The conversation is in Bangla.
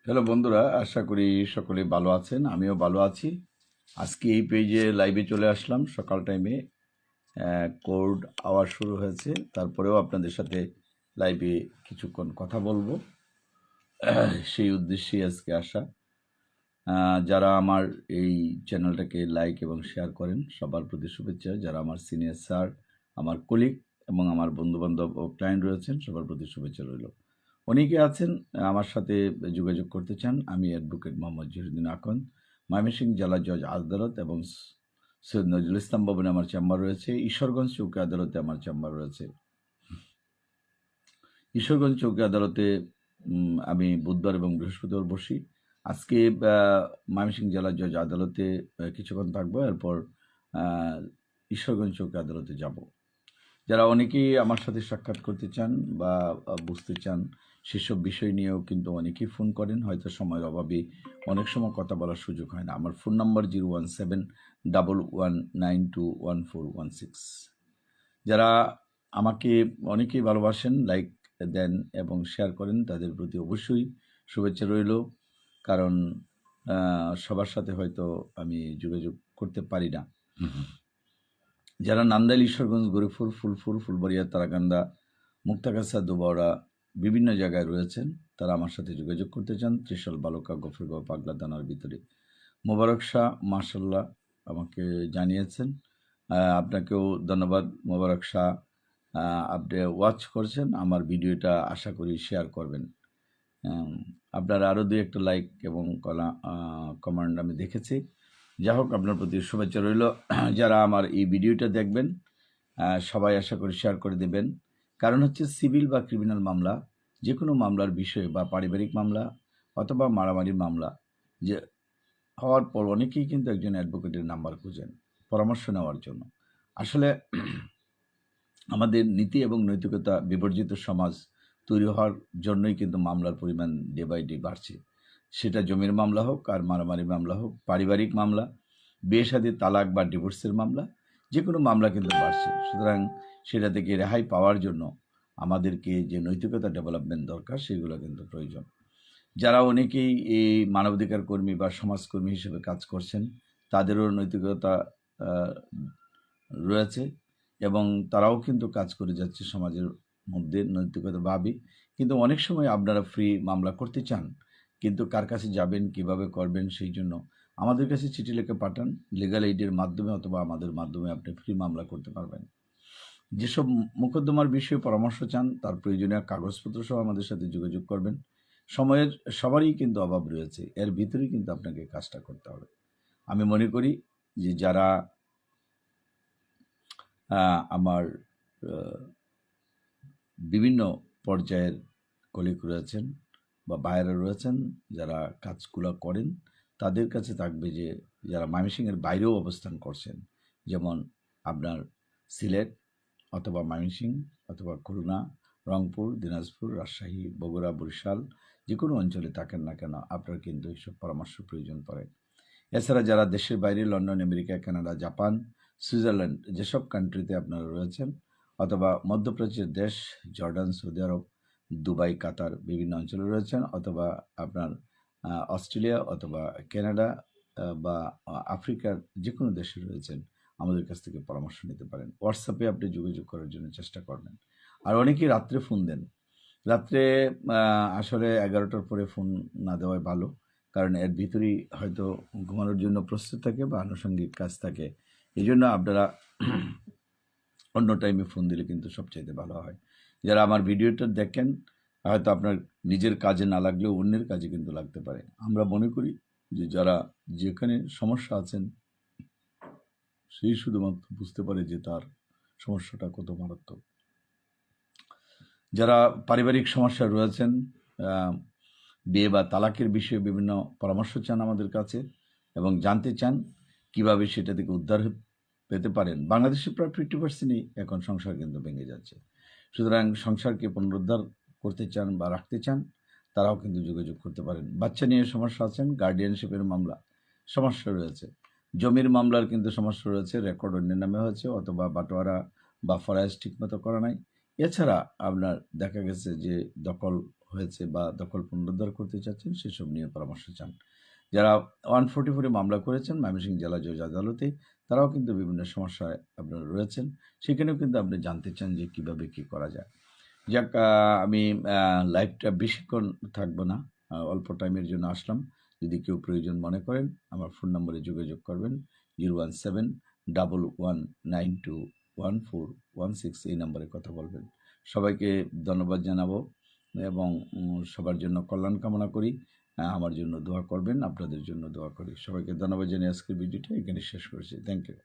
হ্যালো বন্ধুরা, আশা করি সকলে ভালো আছেন। আমিও ভালো আছি। আজকে এই পেজে লাইভে চলে আসলাম সকাল টাইমে। কোর্ট আওয়াজ শুরু হয়েছে, তারপরেও আপনাদের সাথে লাইভে কিছুক্ষণ কথা বলবো, সেই উদ্দেশ্যেই আজকে আসা। যারা আমার এই চ্যানেলটাকে লাইক এবং শেয়ার করেন সবার প্রতি শুভেচ্ছা। যারা আমার সিনিয়র স্যার, আমার কলিগ এবং আমার বন্ধুবান্ধব ও ক্লায়েন্ট রয়েছেন সবার প্রতি শুভেচ্ছা রইল। অনেকে আছেন আমার সাথে যোগাযোগ করতে চান। আমি অ্যাডভোকেট মোহাম্মদ জহিরুদ্দিন আকন, ময়মনসিংহ জেলা জজ আদালত এবং সৈয়দ নজরুল ইসলাম ভবনে আমার চেম্বার রয়েছে। ঈশ্বরগঞ্জ চৌকি আদালতে আমার চেম্বার রয়েছে। ঈশ্বরগঞ্জ চৌকি আদালতে আমি বুধবার এবং বৃহস্পতিবার বসি। আজকে ময়মনসিংহ জেলা জজ আদালতে কিছুক্ষণ থাকবো, এরপর ঈশ্বরগঞ্জ চৌকি আদালতে যাব। যারা অনেকেই আমার সাথে সাক্ষাৎ করতে চান বা বুঝতে চান সেসব বিষয় নিয়েও কিন্তু অনেকেই ফোন করেন, হয়তো সময়ের অভাবে অনেক সময় কথা বলার সুযোগ হয় না। আমার ফোন নাম্বার 01711921416। যারা আমাকে অনেকেই ভালোবাসেন, লাইক দেন এবং শেয়ার করেন, তাদের প্রতি অবশ্যই শুভেচ্ছা রইল। কারণ সবার সাথে হয়তো আমি যোগাযোগ করতে পারি না। যারা নান্দাইল, ঈশ্বরগঞ্জ, গরিপুর, ফুলপুর, ফুলবাড়িয়া, তারাকান্দা, মুক্তাগাছা, দুবাওড়া বিভিন্ন জায়গায় রয়েছেন, তারা আমার সাথে যোগাযোগ করতে চান। ত্রিশাল, বালুকা, গফরগাঁও, পাগলা থানার ভিতরে। মোবারক শাহ মাশাল্লাহ আমাকে জানিয়েছেন। আপনাকেও ধন্যবাদ মোবারক শাহ। আপনি ওয়াচ করছেন আমার ভিডিওটা, আশা করি শেয়ার করবেন। আপনার আরও দুই একটা লাইক এবং কমেন্ট আমি দেখেছি। যাই হোক, আপনার প্রতি শুভেচ্ছা রইল। যারা আমার এই ভিডিওটা দেখবেন সবাই আশা করি শেয়ার করে দেবেন। কারণ হচ্ছে সিভিল বা ক্রিমিনাল মামলা, যে কোনো মামলার বিষয়ে বা পারিবারিক মামলা অথবা মারামারি মামলা যে হওয়ার পর অনেকেই কিন্তু একজন অ্যাডভোকেটের নাম্বার খুঁজেন পরামর্শ নেওয়ার জন্য। আসলে আমাদের নীতি এবং নৈতিকতা বিবর্জিত সমাজ তৈরি হওয়ার জন্যই কিন্তু মামলার পরিমাণ ডে বাই ডে বাড়ছে। সেটা জমির মামলা হোক আর মারামারি মামলা হোক, পারিবারিক মামলা, বিয়ে শাদী, তালাক বা ডিভোর্সের মামলা, যে কোনো মামলা কিন্তু বাড়ছে। সুতরাং সেটা থেকে রেহাই পাওয়ার জন্য আমাদেরকে যে নৈতিকতা ডেভেলপমেন্ট দরকার সেগুলো কিন্তু প্রয়োজন। যারা অনেকেই এই মানবাধিকার কর্মী বা সমাজকর্মী হিসেবে কাজ করছেন, তাদেরও নৈতিকতা রয়েছে এবং তারাও কিন্তু কাজ করে যাচ্ছে সমাজের মধ্যে নৈতিকতাভাবে। কিন্তু অনেক সময় আপনারা ফ্রি মামলা করতে চান, কিন্তু কার কাছে যাবেন, কিভাবে করবেন, সেই জন্য আমাদের কাছে চিঠি লিখে পাঠান। লিগ্যাল এইডের মাধ্যমে অথবা আমাদের মাধ্যমে আপনি ফ্রি মামলা করতে পারবেন। যেসব মোকদ্দমার বিষয়ে পরামর্শ চান, তার প্রয়োজনীয় কাগজপত্র সহ আমাদের সাথে যোগাযোগ করবেন। সময়ের সবারই কিন্তু অভাব রয়েছে, এর ভিতরেই কিন্তু আপনাকে কাজটা করতে হবে। আমি মনে করি যে যারা আমার বিভিন্ন পর্যায়ের কলিগ রয়েছেন বা বাইরে রয়েছেন, যারা কাজগুলো করেন, তাদের কাছে থাকবে যে যারা ময়মনসিংহের বাইরেও অবস্থান করছেন, যেমন আপনার সিলেট অথবা ময়মনসিংহ অথবা খুলনা, রংপুর, দিনাজপুর, রাজশাহী, বগুড়া, বরিশাল, যে কোনো অঞ্চলে থাকেন না কেন, আপনার কিন্তু এইসব পরামর্শ প্রয়োজন পড়ে। এছাড়া যারা দেশের বাইরে London, America, Canada, Japan, Switzerland যেসব কান্ট্রিতে আপনারা রয়েছেন, অথবা মধ্যপ্রাচ্যের দেশ জর্ডান, সৌদি আরব, দুবাই, কাতার বিভিন্ন অঞ্চলে রয়েছেন, অথবা আপনার অস্ট্রেলিয়া অথবা কানাডা বা আফ্রিকার যে কোনো দেশে রয়েছেন, আমাদের কাছ থেকে পরামর্শ নিতে পারেন। হোয়াটসঅ্যাপে আপনি যোগাযোগ করার জন্য চেষ্টা করবেন। আর অনেকেই রাত্রে ফোন দেন। রাত্রে আসলে 11টার পরে ফোন না দেওয়াই ভালো, কারণ এর ভিতরেই হয়তো ঘুমানোর জন্য প্রস্তুত থাকে বা আনুষঙ্গিক কাজ থাকে। এই জন্য আপনারা অন্য টাইমে ফোন দিলে কিন্তু সবচাইতে ভালো হয়। যারা আমার ভিডিওটা দেখেন, হয়তো আপনার নিজের কাজে না লাগলেও অন্যের কাজে কিন্তু লাগতে পারে। আমরা মনে করি যে যারা যেখানে সমস্যা আছেন সেই শুধুমাত্র বুঝতে পারে যে তার সমস্যাটা কত মারাত্মক। যারা পারিবারিক সমস্যা রয়েছেন, বিয়ে বা তালাকের বিষয়ে বিভিন্ন পরামর্শ চান আমাদের কাছে এবং জানতে চান কিভাবে সেটা থেকে উদ্ধার পেতে পারেন। বাংলাদেশে প্রায় 50%ই এখন সংসার কিন্তু ভেঙে যাচ্ছে। সুতরাং সংসারকে পুনরুদ্ধার করতে চান বা রাখতে চান, তারাও কিন্তু যোগাযোগ করতে পারেন। বাচ্চা নিয়ে সমস্যা আছেন, গার্ডিয়ানশিপের মামলা সমস্যা রয়েছে, জমির মামলার কিন্তু সমস্যা রয়েছে, রেকর্ড অন্যের নামে হয়েছে অথবা বাটোয়ারা বা ফরাইজ ঠিকমতো করা নাই। এছাড়া আপনার দেখা গেছে যে দখল হয়েছে বা দখল পুনরুদ্ধার করতে চাচ্ছেন সেসব নিয়ে পরামর্শ চান। যারা 144 মামলা করেছেন ময়মনসিংহ জেলা জজ আদালতে, তারাও কিন্তু বিভিন্ন সমস্যায় আপনারা রয়েছেন। সেখানেও কিন্তু আপনি জানতে চান যে কীভাবে কী করা যায়। যাক, আমি লাইভটা বেশিক্ষণ থাকবো না, অল্প টাইমের জন্য আসলাম। যদি কেউ প্রয়োজন মনে করেন আমার ফোন নম্বরে যোগাযোগ করবেন 017-1192-1416 এই নম্বরে কথা বলবেন। সবাইকে ধন্যবাদ জানাবো এবং সবার জন্য কল্যাণ কামনা করি। আমার জন্য দোয়া করবেন, আপনাদের জন্য দোয়া করি। সবাইকে ধন্যবাদ জানিয়ে আজকের ভিডিওটা এখানে শেষ করেছি। Thank you.